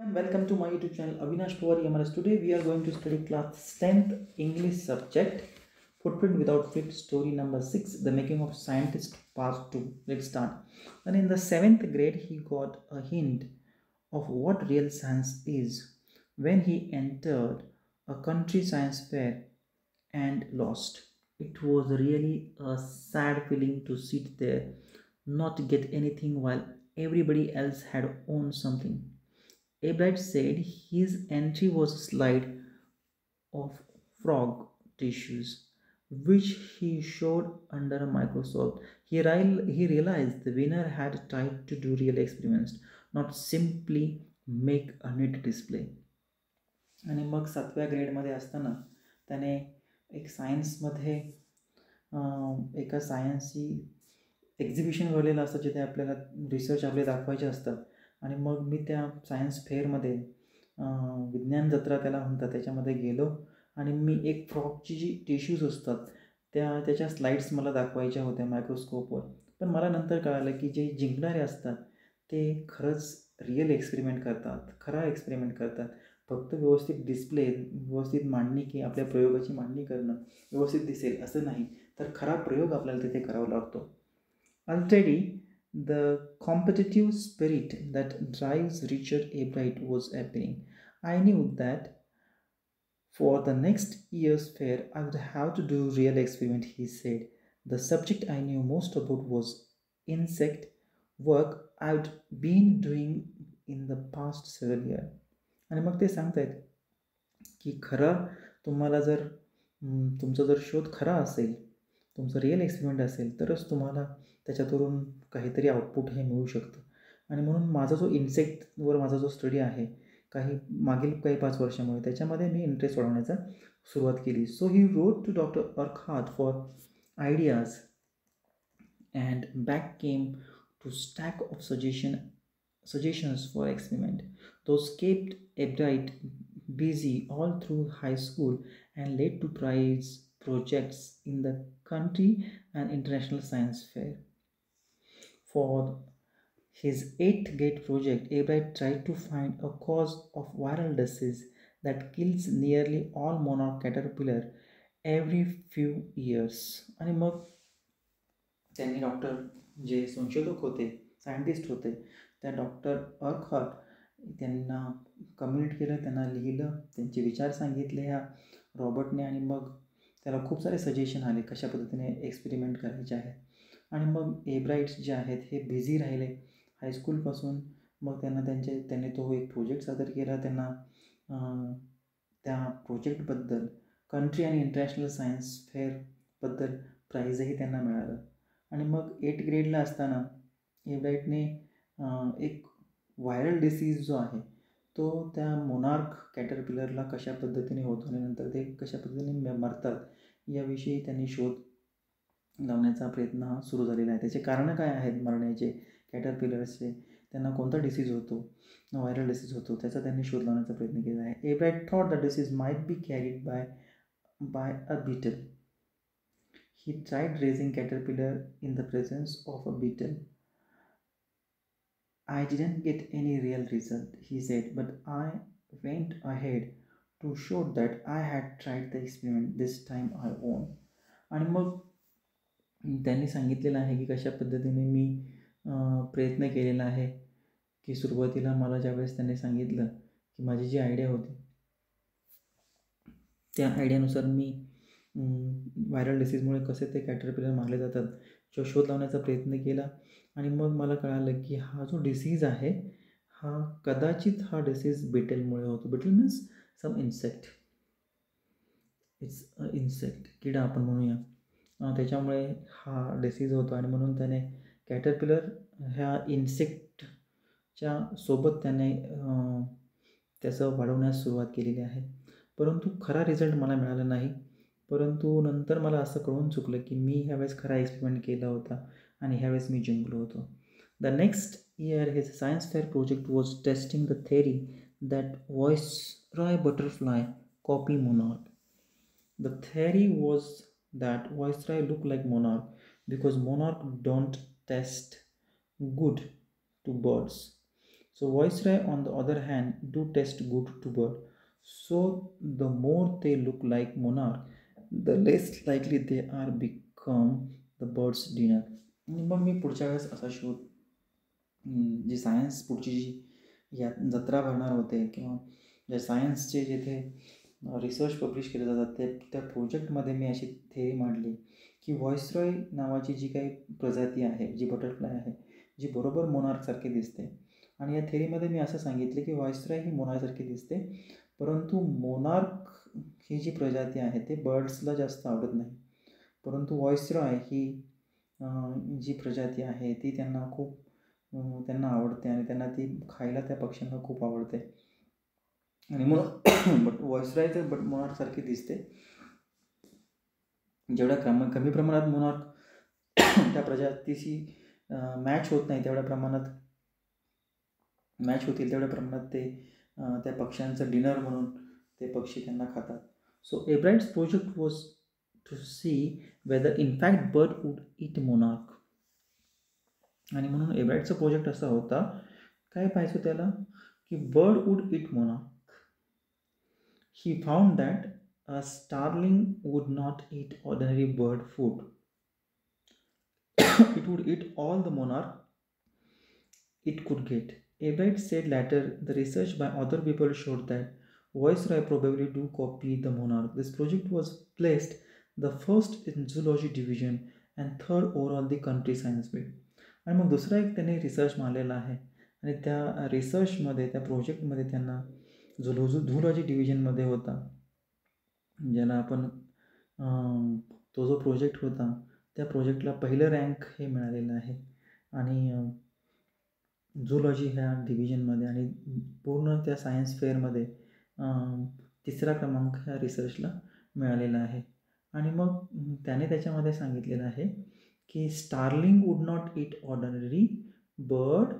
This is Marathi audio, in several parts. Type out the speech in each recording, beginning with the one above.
And welcome to my YouTube channel Avinash Pawar EMRS. Today we are going to study class 10th English subject Footprint Without Flip, story number 6, The Making of Scientist part 2. Let's start. And in the 7th grade he got a hint of what real science is when he entered a country science fair and lost. It was really a sad feeling to sit there, not get anything while everybody else had owned something. Abright said his entry was a slide of frog tissues, which he showed under a microscope. He realized the winner had tried to do real experiments, not simply make a neat display. आणि मग 7व्या ग्रेडमध्ये असताना त्याने एक सायन्समध्ये एका सायन्सची एक्झिबिशन भरलेलं असतं जिथे आपल्याला रिसर्च आपले दाखवायचे असतात. आणि मग मी त्या सायन्स फेअरमध्ये विज्ञान जत्रा त्याला म्हणतात त्याच्यामध्ये गेलो आणि मी एक फ्रॉगची जी टिश्यूज असतात त्याच्या स्लाईड्स मला दाखवायच्या होत्या मायक्रोस्कोपवर. पण मला नंतर कळालं की जे जिंकणारे असतात ते खरंच रिअल एक्सपेरिमेंट करतात, खरा एक्सपेरिमेंट करतात. फक्त व्यवस्थित डिस्प्ले, व्यवस्थित मांडणी की आपल्या प्रयोगाची मांडणी करणं व्यवस्थित दिसेल असं नाही, तर खरा प्रयोग आपल्याला तिथे करावा लागतो. Already, the competitive spirit that drives Richard Abright was appearing. I knew that for the next year's fair, I would have to do real experiment, he said. The subject I knew most about was insect work I'd been doing in the past several years. आणि मग ते सांगतायत की खरं तुम्हाला जर तुमचा जर शोध खरा असेल, तुमचं रिअल एक्सपेरिमेंट असेल तरच तुम्हाला त्याच्यातून काहीतरी आउटपुट हे मिळू शकतं. आणि म्हणून माझा जो इन्सेक्टवर माझा जो स्टडी आहे मागील काही 5 वर्षामुळे त्याच्यामध्ये मी इंटरेस्ट वाढवण्याचा सुरुवात केली. So he road to doctor Urquhart for ideas and back came to stack of suggestions for experiment. Those kept Abright busy all through high school and led to prize projects in the country and international science fair. For his 8th grade project, Abright tried to find a cause of viral disease that kills nearly all monarch caterpillar every few years. आणि मग त्यांनी डॉक्टर जे संशोधक होते, सायंटिस्ट होते, त्या डॉक्टर अर्कहार्ट त्यांना कम्युनिकेट केलं, त्यांना लिहिलं, त्यांचे विचार सांगितले ह्या रॉबर्टने. आणि मग त्याला खूप सारे सजेशन आले कशा पद्धतीने एक्सपेरिमेंट करायचे आहेत. आणि मग एब्राइट्स जे आहेत हे बिझी राहिले हायस्कूलपासून. मग त्यांनी तो एक प्रोजेक्ट सादर केला. त्यांना त्या प्रोजेक्टबद्दल कंट्री आणि इंटरनॅशनल सायन्स फेअरबद्दल प्राईजही त्यांना मिळालं. आणि मग 8th ग्रेडला असताना एब्राइटने एक व्हायरल डिसीज जो आहे तो त्या मोनार्क कॅटरपिलरला कशा पद्धतीने होतो आणि नंतर ते कशा पद्धतीने मरतात याविषयी त्यांनी शोध लावण्याचा प्रयत्न हा सुरू झालेला आहे. त्याचे कारणं काय आहेत मरण्याचे कॅटरपिलर्सचे, त्यांना कोणता डिसीज होतो, व्हायरल डिसीज होतो, त्याचा त्यांनी शोध लावण्याचा प्रयत्न केला आहे. Ebright thought the disease might be carried by a beetle. He tried raising caterpillar in the presence of a beetle. I didn't get any real result, he said, but I went ahead to show that I had tried the experiment this time I won. आणि मग त्यांनी सांगितलेलं आहे की कशा पद्धतीने मी प्रयत्न केलेला आहे. की सुरुवातीला मला ज्यावेळेस त्यांनी सांगितलं की माझी जी आयडिया होती त्या आयडियानुसार मी व्हायरल डिसीजमुळे कसे ते कॅटरपिलर मारले जातात जो शोध लावण्याचा प्रयत्न केला. आणि मग मला कळालं की हा जो डिसीज आहे हा कदाचित हा डिसीज बिटलमुळे होतो. Beetle means some insect, it's insect, किडा आपण म्हणूया, त्याच्यामुळे हा डिसीज होतो. आणि म्हणून त्याने कॅटरपिलर ह्या इन्सेक्टच्या सोबत त्याने त्याचं वाढवण्यास सुरुवात केलेली आहे. परंतु खरा रिझल्ट मला मिळाला नाही. परंतु नंतर मला असं कळून चुकलं की मी ह्यावेळेस खरा एक्सपेरिमेंट केला होता आणि ह्यावेळेस मी जिंकलो होतो. The next year his science fair project was testing the theory that viceroy butterfly copy monarch. The theory was that Viceroy look like monarch because monarch don't taste good to birds. So Viceroy on the other hand do taste good to bird. So the more they look like monarch, the less likely they are become the bird's dinner. आणि मग मी पुढच्या वेळेस असा शोध जी सायन्स पुढची जी या जत्रा भरणार होते किंवा ज्या सायन्सचे जेथे रिसर्च पब्लिश केले जातात ते त्या प्रोजेक्टमध्ये मी अशी थेअरी मांडली की व्हॉइसरॉय नावाची जी काही प्रजाती आहे, जी बटरफ्लाय आहे, जी बरोबर मोनार्कसारखी दिसते. आणि या थेअरीमध्ये मी असं सांगितले की व्हॉइसरॉय ही मोनार्कसारखी दिसते, परंतु मोनार्क ही जी प्रजाती आहे ते बर्ड्सला जास्त आवडत नाही, परंतु व्हॉइसरॉय ही जी प्रजाती आहे ती त्यांना खूप त्यांना आवडते आणि त्यांना ती खायला त्या पक्ष्यांना खूप आवडते. आणि म्हणून बट व्हॉइसरॉय बट मोनार्कसारखी दिसते. जेवढ्या कमी प्रमाणात मोनार्क त्या प्रजातीशी मॅच होत नाही तेवढ्या प्रमाणात मॅच होतील तेवढ्या प्रमाणात ते त्या पक्ष्यांचं डिनर म्हणून ते पक्षी त्यांना खातात. So Ebright's project was to see whether in fact bird would eat monarch. आणि म्हणून एब्राइटचा प्रोजेक्ट असा होता, काय पाहायचं त्याला, की bird would eat monarch. He found that a starling would not eat ordinary bird food. It would eat all the monarch it could get. Abright said later the research by other people showed that Viceroy probably do copy the monarch. This project was placed the first in zoology division and third overall the country science bit. आणि मग दुसरा एक त्याने रिसर्च मारलेला आहे आणि त्या रिसर्चमध्ये त्या प्रोजेक्टमध्ये त्यांना झुलॉजी डिव्हिजनमध्ये होता, ज्याला आपण तो जो प्रोजेक्ट होता त्या प्रोजेक्टला पहिलं रँक हे मिळालेलं आहे. आणि झुलॉजी ह्या डिव्हिजनमध्ये आणि पूर्ण त्या सायन्स फेअरमध्ये तिसरा क्रमांक ह्या रिसर्चला मिळालेला आहे. आणि मग त्याने त्याच्यामध्ये सांगितलेलं आहे की starling would not eat ordinary bird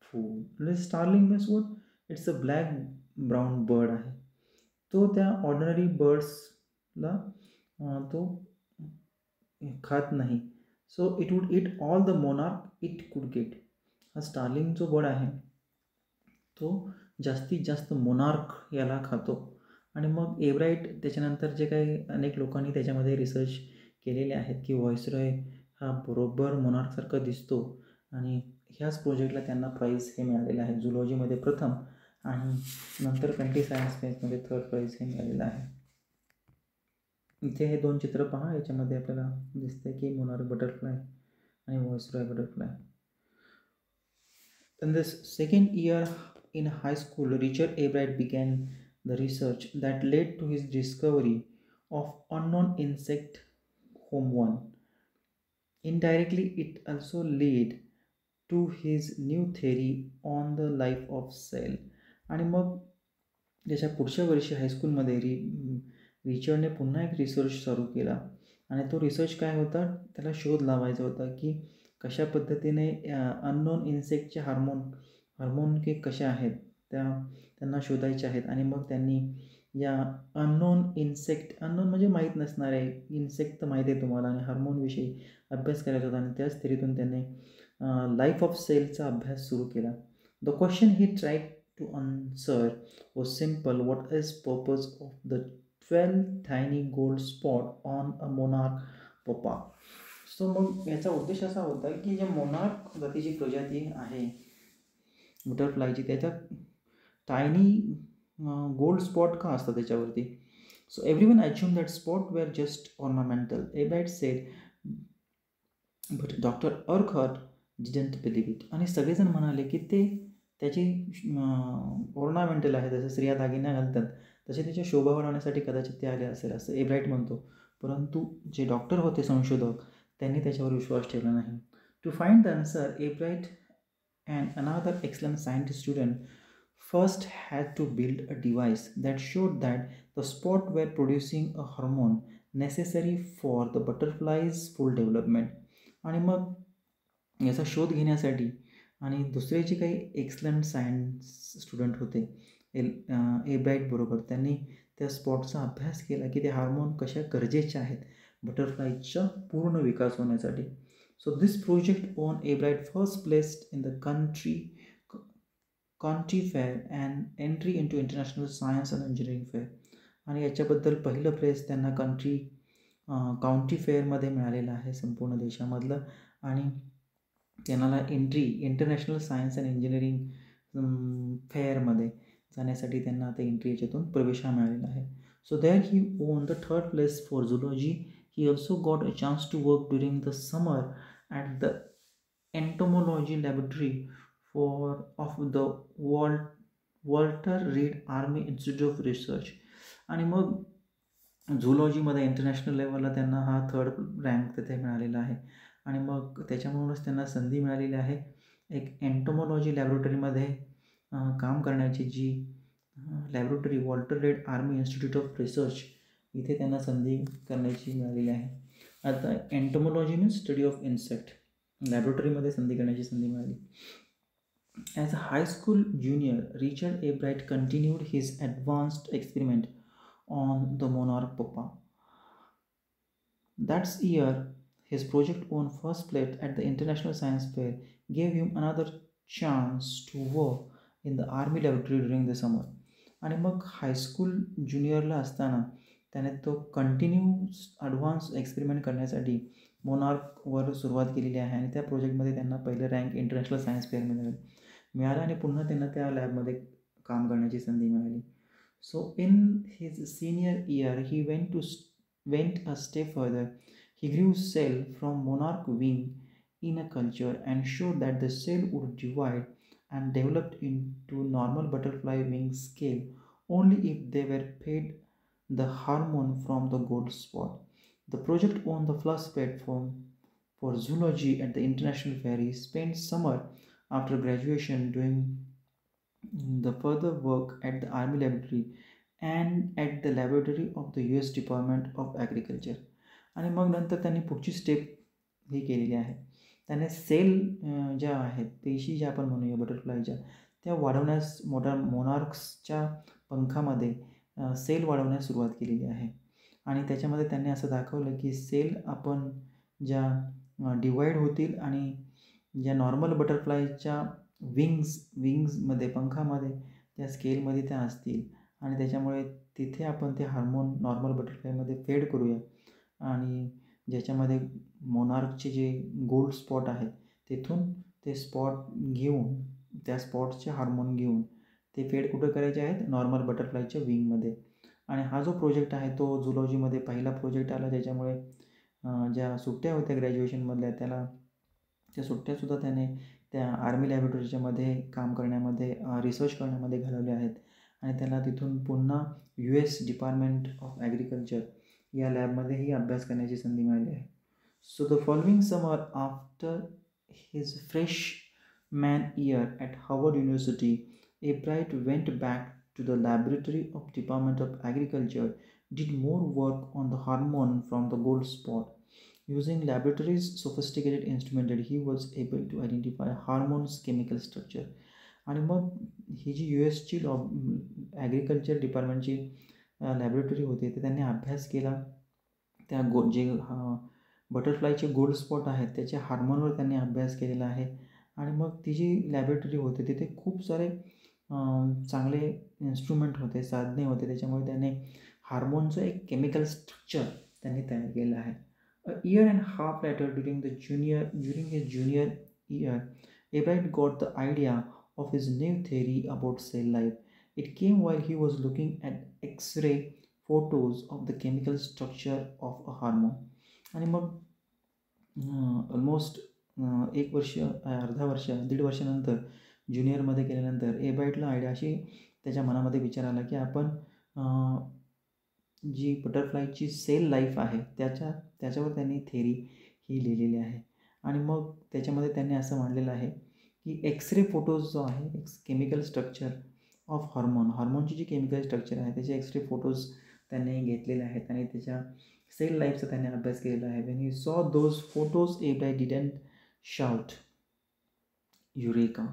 food. म्हणजे starling means what, it's a black brown bird आहे. तो त्या ऑर्डिनरी बर्ड्सला तो खात नाही. So it would eat all the monarch it could get. हा स्टार्लिंग जो बर्ड आहे तो जास्तीत जास्त मोनार्क याला खातो. आणि मग एब्राइट त्याच्यानंतर जे काही अनेक लोकांनी त्याच्यामध्ये रिसर्च केलेले आहेत की व्हॉइसरॉय हा बरोबर मोनार्कसारखा दिसतो, आणि ह्याच प्रोजेक्टला त्यांना प्राईज हे मिळालेलं आहे. झुलॉजीमध्ये प्रथम आणि नंतर कंट्री सायन्स फेअरमध्ये थर्ड प्राईज हे मिळालेलं आहे. इथे हे दोन चित्र पहा, याच्यामध्ये आपल्याला दिसतंय की मोनार्क बटरफ्लाय आणि viceroy butterfly. In this second year in high school, Richard Abright began the research that led to his discovery of unknown insect home one. Indirectly, it also led to his new theory on the life of cell. आणि मग त्याच्या पुढच्या वर्षी हायस्कूलमध्ये रिचर्डने पुन्हा एक रिसर्च चालू केला. आणि तो रिसर्च काय होता, त्याला शोध लावायचा होता की कशा पद्धतीने अननोन इन्सेक्टचे हार्मोन के कशा आहेत त्यांना शोधायचे आहेत. आणि मग त्यांनी या अननोन म्हणजे माहीत नसणारे इन्सेक्ट तर माहीत आहे तुम्हाला, आणि हार्मोनविषयी अभ्यास करायचा होता. आणि त्याच थेरीतून त्यांनी लाईफ ऑफ सेलचा अभ्यास सुरू केला. The question he tried to answer was simple. What is purpose of the 12 tiny gold spot on a monarch pupa. So मग याचा उद्देश असा होता की जे मोनार्क जातीची प्रजाती आहे बटरफ्लायची, त्याच्यात टायनी गोल्ड स्पॉट का असतात त्याच्यावरती. So everyone assume that spot were just ornamental. Ebright said but doctor Urquhart didn't believe it. आणि सगळेजण म्हणाले की ते त्याची ऑर्नामेंटल आहे, जसं स्त्रिया दागिना घालतात तसे त्याच्या शोभा वाढवण्यासाठी कदाचित ते आले असेल असं एब्राइट म्हणतो. परंतु जे डॉक्टर होते, संशोधक, त्यांनी त्याच्यावर विश्वास ठेवला नाही. To find the answer, Ebright and another excellent scientist student first had to build a device that showed that the spot were producing a hormone necessary for the butterfly's full development. आणि मग याचा शोध घेण्यासाठी आणि दुसरे जे काही एक्सलंट सायन्स स्टुडंट होते एब्राइट बरोबर, त्यांनी त्या स्पॉटचा अभ्यास केला की ते हार्मोन कशा गरजेचे आहेत बटरफ्लायच्या पूर्ण विकास होण्यासाठी. So this project on एब्राइट first placed in the county fair and entry into international science and engineering fair. आणि याच्याबद्दल पहिलं प्राइज त्यांना काउंटी फेअरमध्ये मिळालेलं आहे संपूर्ण देशामधलं. आणि त्यांना entry international science and engineering फेअरमध्ये जाण्यासाठी त्यांना आता एंट्री याच्यातून प्रवेश हा मिळालेला आहे. So there he won the third place for zoology. He also got a chance to work during the summer at the entomology laboratory of the Walter Reed army institute of research. आणि मग झुलॉजीमध्ये इंटरनॅशनल लेवलला त्यांना हा थर्ड रँक तिथे मिळालेला आहे. आणि मग त्याच्यामुळेच त्यांना संधी मिळालेली आहे एक एंटोमॉलॉजी लॅबोरेटरीमध्ये काम करण्याची, जी laboratory Walter Reed army institute of research, इथे त्यांना संधी करण्याची मिळालेली आहे. आता entomology means study of insect, लॅबोरेटरीमध्ये संधी करण्याची संधी मिळाली. As a high school junior, Richard Ebright continued his advanced experiment on the monarch pupa. That year, his project won first place at the International Science Fair, gave him another chance to work in the army laboratory during the summer. आणि मग हायस्कूल ज्युनियरला असताना त्याने तो कंटिन्यूस ॲडव्हान्स एक्सपेरिमेंट करण्यासाठी मोनार्कवर सुरुवात केलेली आहे. आणि त्या प्रोजेक्टमध्ये त्यांना पहिलं रँक इंटरनॅशनल सायन्स फेअरमध्ये मिळालं आणि पुन्हा त्यांना त्या लॅबमध्ये काम करण्याची संधी मिळाली. So in his senior year, he went a step further. He grew cell from monarch wing in a culture and showed that the cell would divide and develop into normal butterfly wing scale only if they were fed the hormone from the gold spot. The project won the first platform for zoology at the international fair. He spent summer after graduation doing the further work at the Army Laboratory and at the laboratory of the US Department of Agriculture. आणि मग नंतर त्यांनी पुढची स्टेप ही केलेली आहे. त्याने सेल ज्या आहेत, पेशी ज्या आपण म्हणूया बटरफ्लायच्या, त्या वाढवण्यास मोनार्क्सच्या पंखामध्ये सेल वाढवण्यास सुरुवात केलेली आहे. आणि त्याच्यामध्ये त्यांनी असं दाखवलं की सेल आपण ज्या डिवाईड होतील आणि ज्या नॉर्मल बटरफ्लायच्या विंग्समध्ये पंखामध्ये त्या स्केलमध्ये त्या असतील आणि त्याच्यामुळे तिथे आपण ते हार्मोन नॉर्मल बटरफ्लायमध्ये फेड करूया आणि ज्याच्यामध्ये मोनार्कचे जे गोल्ड स्पॉट आहेत तिथून ते स्पॉट घेऊन त्या स्पॉटचे हार्मोन घेऊन ते फेड कुठं करायचे आहेत, नॉर्मल बटरफ्लायच्या विंगमध्ये. आणि हा जो प्रोजेक्ट आहे तो झुलॉजीमध्ये पहिला प्रोजेक्ट आला, ज्याच्यामुळे ज्या सुट्ट्या होत्या ग्रॅज्युएशनमधल्या त्या सुट्ट्यासुद्धा त्याने त्या आर्मी लॅबोरेटरीच्यामध्ये काम करण्यामध्ये, रिसर्च करण्यामध्ये घालवल्या आहेत. आणि त्याला तिथून पुन्हा US डिपार्टमेंट ऑफ ॲग्रिकल्चर या लॅबमध्येही अभ्यास करण्याची संधी मिळाली आहे. So the following summer after his freshman year at Harvard University, Ebright went back to the laboratory of department of agriculture, did more work on the hormone from the gold spot. Using laboratory's sophisticated instrument, he was able to identify hormones' chemical structure. आणि मग ही जी USची ॲग्रिकल्चर डिपार्टमेंटची लॅबोरेटरी होती ते त्यांनी अभ्यास केला. त्या जे बटरफ्लायचे गोल्ड स्पॉट आहेत त्याच्या हार्मोनवर त्यांनी अभ्यास केलेला आहे. आणि मग ती जी लॅबोरेटरी होती तिथे खूप सारे चांगले इन्स्ट्रुमेंट होते, साधने होते, त्याच्यामुळे त्याने हार्मोनचं एक केमिकल स्ट्रक्चर त्यांनी तयार केलं आहे. A year and a half later, during his junior year, Ebright got the idea of his new theory about cell life. It came while he was looking at X-ray photos of the chemical structure of a hormone. आणि मग ऑलमोस्ट दीड वर्षानंतर ज्युनियरमध्ये केल्यानंतर एब्राइटला आयडिया अशी त्याच्या मनामध्ये विचार आला की आपण जी बटरफ्लायची सेल लाईफ आहे त्याच्यावर त्यांनी थेरी ही लिहिलेली आहे. आणि मग त्याच्यामध्ये त्यांनी असं मांडलेलं आहे की एक्सरे फोटोज जो आहे, केमिकल स्ट्रक्चर ऑफ हार्मोनची जी केमिकल स्ट्रक्चर आहे त्याचे एक्सरे फोटोज त्यांनी घेतलेले आहेत आणि त्याच्या सेल लाईफचा त्यांनी अभ्यास केलेला आहे. When he saw those photos, एब्राइट didn't shout eureka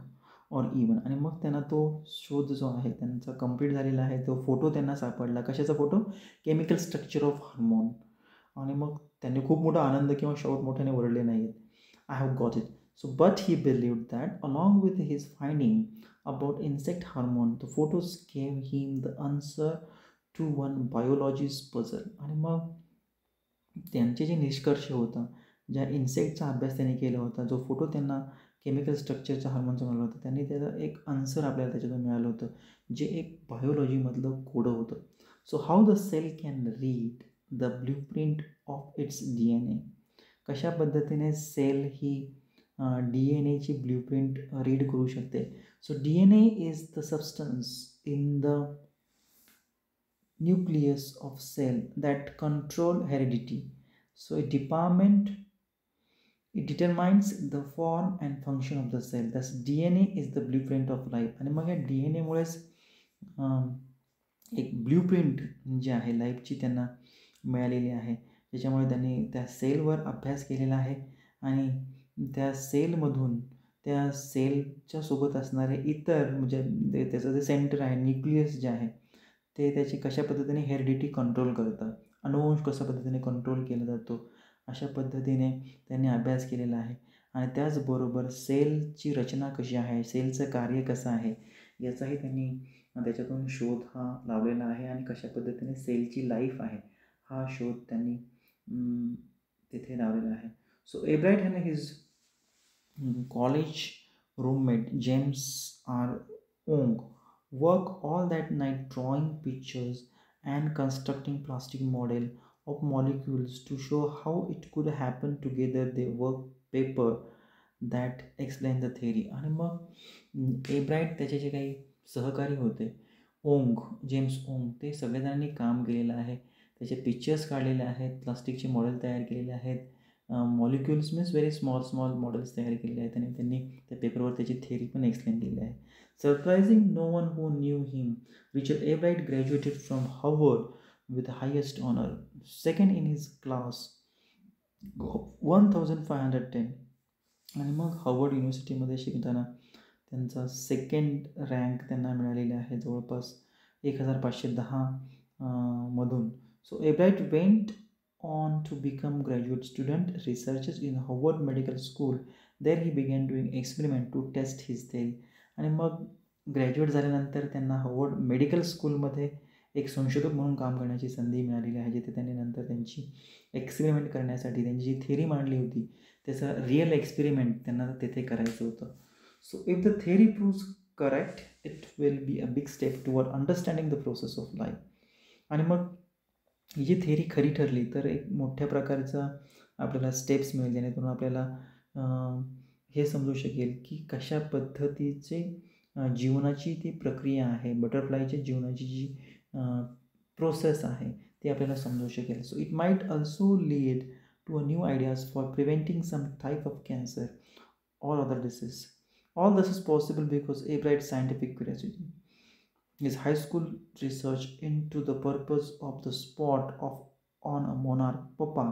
or even. आणि मग त्यांना तो शोध जो आहे त्यांचा कंप्लीट झालेला आहे. तो फोटो त्यांना सापडला. कशाचा photo? Chemical structure of hormone. आणि मग त्यांनी खूप मोठा आनंद किंवा शाऊट मोठ्याने ओरडले नाहीत, I have got it. So but he believed that along with his finding about insect hormone. The photos gave him the answer to one biology's puzzle. आणि मग त्यांचे जे निष्कर्ष होता, ज्या इन्सेक्टचा अभ्यास त्यांनी केला होता, जो फोटो त्यांना केमिकल स्ट्रक्चरचा हार्मोनचा मिळाला होता, त्यांनी त्याचं एक आन्सर आपल्याला त्याच्यातून मिळालं होतं, जे एक बायोलॉजीमधलं कोडं होतं. So how the cell can read the blueprint of its DNA. कशा पद्धतीने सेल ही DNA ब्ल्यूप्रिंट रीड करू शकते. So DNA is the substance in the nucleus of cell that control heredity. So it determines the form and function of the cell. Thus DNA is the blueprint of life. आणि मग या DNA मुळेच एक ब्ल्यूप्रिंट जे आहे लाईफची त्यांना मिळालेली आहे, त्याच्यामुळे त्यांनी त्या सेलवर अभ्यास केलेला आहे आणि त्या सेलमधून त्या सेलच्या सोबत असणारे इतर म्हणजे त्याचं जे सेंटर आहे, न्यूक्लियस जे आहे, ते त्याची कशा पद्धतीने हेरिडिटी कंट्रोल करतं, अनुवंश कशा पद्धतीने कंट्रोल केला जातो, अशा पद्धतीने त्यांनी अभ्यास केलेला आहे. आणि त्याचबरोबर सेलची रचना कशी आहे, सेलचं कार्य कसं आहे, याचाही त्यांनी त्याच्यातून शोध हा लावलेला आहे. आणि कशा पद्धतीने सेलची लाईफ आहे हा शोध त्यांनी तिथे लावलेला आहे. So Ebright and his college roommate James R Wong work all that night drawing pictures and constructing plastic model of molecules to show how it could happen together. They work paper that explain the theory. आणि मग एब्राइट त्याचे जे काही सहकारी होते, जेम्स ओंग, ते सगळेजणांनी काम केलेलं आहे. त्याचे पिक्चर्स काढलेले आहेत, प्लास्टिकचे मॉडेल तयार केलेले आहेत, molecules means very small models तयार केलेले आहेत आणि त्यांनी त्या पेपरवर त्याची थेअरी पण एक्सप्लेन केलेली आहे. Surprising no one who knew him, Richard Abright graduated from Harvard with the highest honor, second in his class, 1510. आणि मग हार्वर्ड युनिव्हर्सिटीमध्ये शिकताना त्यांचा सेकंड रँक त्यांना मिळालेला आहे, जवळपास 1510 मधून. So एब्राइट went on to become graduate student researchers in Harvard Medical School. There he began doing experiment to test his theory. आणि मग ग्रॅज्युएट झाल्यानंतर त्यांना हार्वर्ड मेडिकल स्कूलमध्ये एक संशोधक म्हणून काम करण्याची संधी मिळालेली आहे, जिथे त्यांनी नंतर त्यांची एक्सपेरिमेंट करण्यासाठी त्यांची जी थेअरी मांडली होती त्याचं रिअल एक्सपेरिमेंट त्यांना तिथे करायचं होतं. So if the theory proves correct it will be a big step toward understanding the process of life. आणि मग ही जी थेअरी खरी ठरली तर एक मोठ्या प्रकारचा आपल्याला स्टेप्स मिळेल, जेणेकरून आपल्याला हे समजू शकेल की कशा पद्धतीचे जीवनाची ती प्रक्रिया आहे, बटरफ्लायच्या जीवनाची जी प्रोसेस आहे ती आपल्याला समजू शकेल. So it might also lead to a new ideas for preventing some type of cancer or other disease. All this is possible because Abright's scientific curiosity. His high school research into the purpose of the spot on a monarch pupa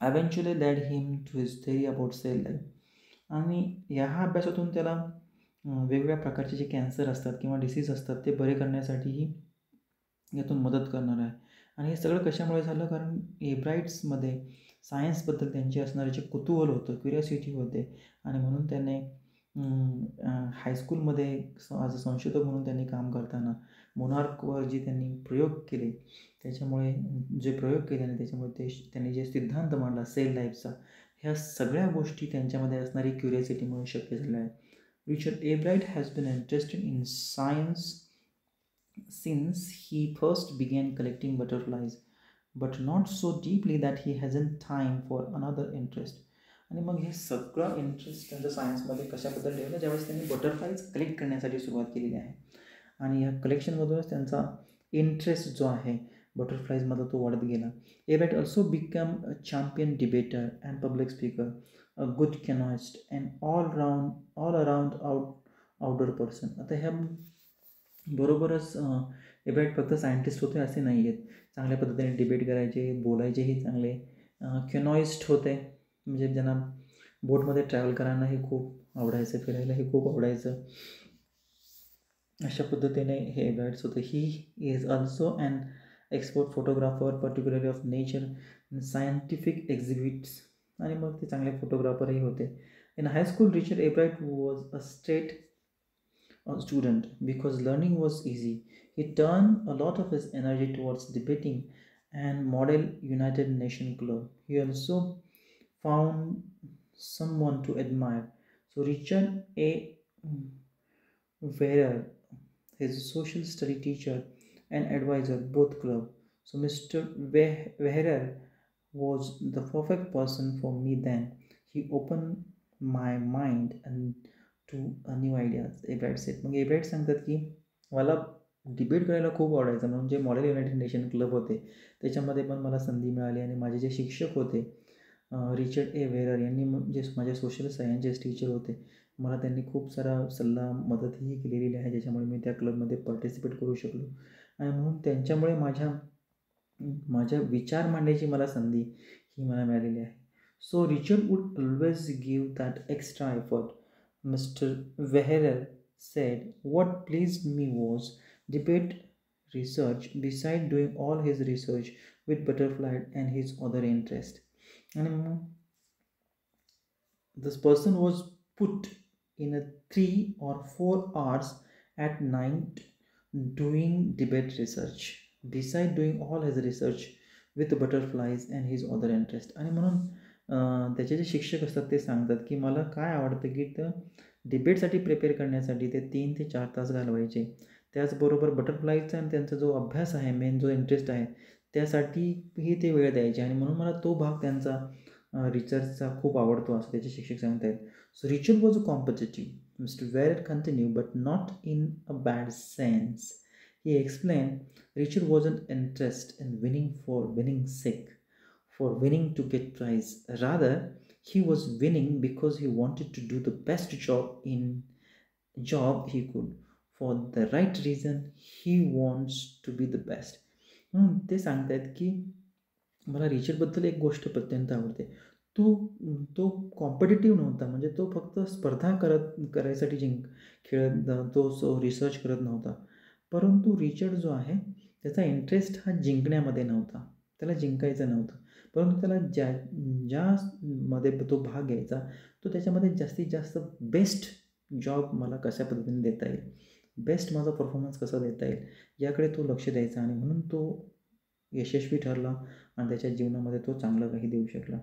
eventually led him to his theory about cell life. आणि ह्या अभ्यासातून त्याला वेगवेगळ्या प्रकारचे जे कॅन्सर असतात किंवा डिसीज असतात ते बरे करण्यासाठीही यातून मदत करणार आहे. आणि हे सगळं कशामुळे झालं, कारण एब्राइट्समध्ये सायन्सबद्दल त्यांचे असणारे जे कुतूहल होतं, क्युरिओसिटी होते, आणि म्हणून त्याने हायस्कूलमध्ये ॲज अ संशोधक म्हणून त्यांनी काम करताना मोनार्कवर जे त्यांनी प्रयोग केले, त्याच्यामुळे जे प्रयोग केले आणि त्याच्यामुळे त्यांनी जे सिद्धांत मांडला सेल लाईफचा, ह्या सगळ्या गोष्टी त्यांच्यामध्ये असणारी क्युरिओसिटीमुळे शक्य झाल्या आहे. Richard Abright has been interested in science since he first began collecting butterflies, but not so deeply that he hasn't time for another interest. आणि मग हे सगळं इंटरेस्ट त्यांचं सायन्समध्ये कशा पद्धतीने ठेवलं, ज्यावेळेस त्यांनी बटरफ्लाईज कलेक्ट करण्यासाठी सुरुवात केलेली आहे. आणि या कलेक्शनमधूनच त्यांचा इंटरेस्ट जो आहे बटरफ्लाईजमध्ये तो वाढत गेला. Ebright also become a champion debater and public speaker, a good canoeist and all around outdoor person. आता ह्या बरोबरच एब्राइट फक्त सायंटिस्ट होते असे नाही आहेत, चांगल्या पद्धतीने डिबेट करायचे, बोलायचेही चांगले, कॅनॉइस्ट होते, म्हणजे ज्यांना बोटमध्ये ट्रॅव्हल करायलाही खूप आवडायचं, फिरायलाही खूप आवडायचं, अशा पद्धतीने हे एब्राइट्स होते. He is also an expert photographer, particularly of nature and scientific exhibits. आणि मग ते चांगले फोटोग्राफरही होते. In high school Richard Ebright was a state student because learning was easy. He turned a lot of his energy towards debating and model United Nation Club. He also found someone to admire. So Richard A. Wherer, his social study teacher and advisor, both club. So Mr. Wehrer was the perfect person for me then. He opened my mind and to new ideas. एब्राइट set मग एब्राइट सांगतात की मला डिबेट करायला खूप आवडायचं म्हणून जे मॉडेल युनायटेड नेशन क्लब होते त्याच्यामध्ये पण मला संधी मिळाली आणि माझे जे शिक्षक होते रिचर्ड ए वेरर यांनी जे माझे सोशल सायन्सचे टीचर होते मला त्यांनी खूप सारा सल्ला मदतही केलेली आहे ज्याच्यामुळे मी त्या क्लबमध्ये पार्टिसिपेट करू शकलो आणि म्हणून त्यांच्यामुळे माझ्या विचार मांडण्याची मला संधी ही मला मिळालेली आहे. So Richard would always give that extra effort. Mister Wehrer said what pleased me was debate research beside doing all his research with butterfly and his other interest. And this person was put in a 3 or 4 hours at night doing debate research beside doing all his research with butterflies and his other interest. आणि म्हणून त्याचे जे शिक्षक असतात ते सांगतात की मला काय आवडतं की तर डिबेटसाठी प्रिपेअर करण्यासाठी ते 3 ते 4 तास घालवायचे. त्याचबरोबर बटरफ्लायचा आणि त्यांचा जो अभ्यास आहे मेन जो इंटरेस्ट आहे त्यासाठीही ते वेळ द्यायचे आणि म्हणून मला तो भाग त्यांचा रिसर्चचा खूप आवडतो असं त्याचे शिक्षक सांगत आहेत. So Richard was a competitive. Mister where continue but not in a bad sense. He explained Richard wasn't interested in winning for winning's sake, for winning to get prize. Rather, he was winning because he wanted to do the best job he could. For the right reason, he wants to be the best. म्हणून ते सांगतायत की मला रिचर्डबद्दल एक गोष्ट अत्यंत आवडते. तो कॉम्पिटिटिव्ह नव्हता म्हणजे तो फक्त स्पर्धा करायसाठी खेळत तो रिसर्च करत नव्हता. परंतु रिचर्ड जो आहे त्याचा इंटरेस्ट हा जिंकण्यामध्ये नव्हता. त्याला जिंकायचं नव्हतं. परंतु त्याला ज्यामध्ये तो भाग घ्यायचा तो त्याच्यामध्ये जास्तीत जास्त बेस्ट जॉब मला कशा पद्धतीने देता येईल, बेस्ट माझा परफॉर्मन्स कसा देता येईल याकडे तो लक्ष द्यायचा आणि म्हणून तो यशस्वी ठरला आणि त्याच्या जीवनामध्ये तो चांगलं काही देऊ शकला.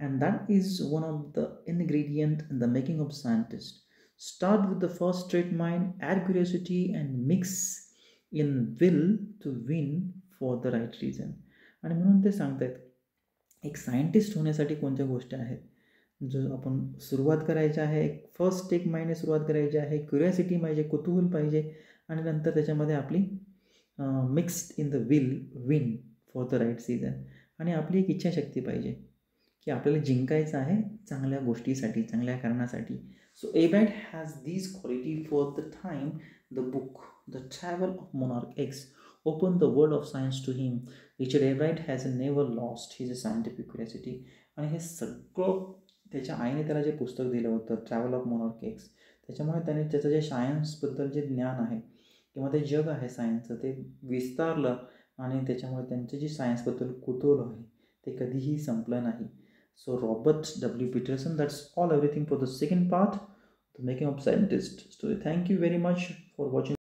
And that is one of the ingredient in the making of scientist. Start with the first straight mind, add curiosity and mix in will to win for the right reason. आणि म्हणून ते सांगतायत एक सायंटिस्ट होण्यासाठी कोणत्या गोष्टी आहेत जो आपण सुरुवात करायची आहे. एक फर्स्ट स्टेट माइंडने सुरुवात करायची आहे. क्युरियोसिटी पाहिजे, कुतूहल पाहिजे आणि नंतर त्याच्यामध्ये आपली mixed in the win for the right season आणि आपली एक इच्छाशक्ती पाहिजे की आपल्याला जिंकायचं आहे चांगल्या गोष्टीसाठी, चांगल्या कारणासाठी. So Abraham has these qualities for the time the book, The Travel of Monarch X, opened the world of science to him. Richard Abraham has never lost his scientific curiosity. आणि हे सगळं त्याच्या आईने त्याला जे पुस्तक दिलं होतं ट्रॅव्हल ऑफ मोनार्क एक्स त्याच्यामुळे त्याने त्याचं जे सायन्सबद्दल जे ज्ञान आहे किंवा ते जग आहे सायन्सचं ते विस्तारलं आणि त्याच्यामुळे त्यांचे जे सायन्सबद्दल कुतूहल आहे ते कधीही संपलं नाही. So Robert W. Peterson, that's everything for the second part, the making of scientist story. Thank you very much for watching.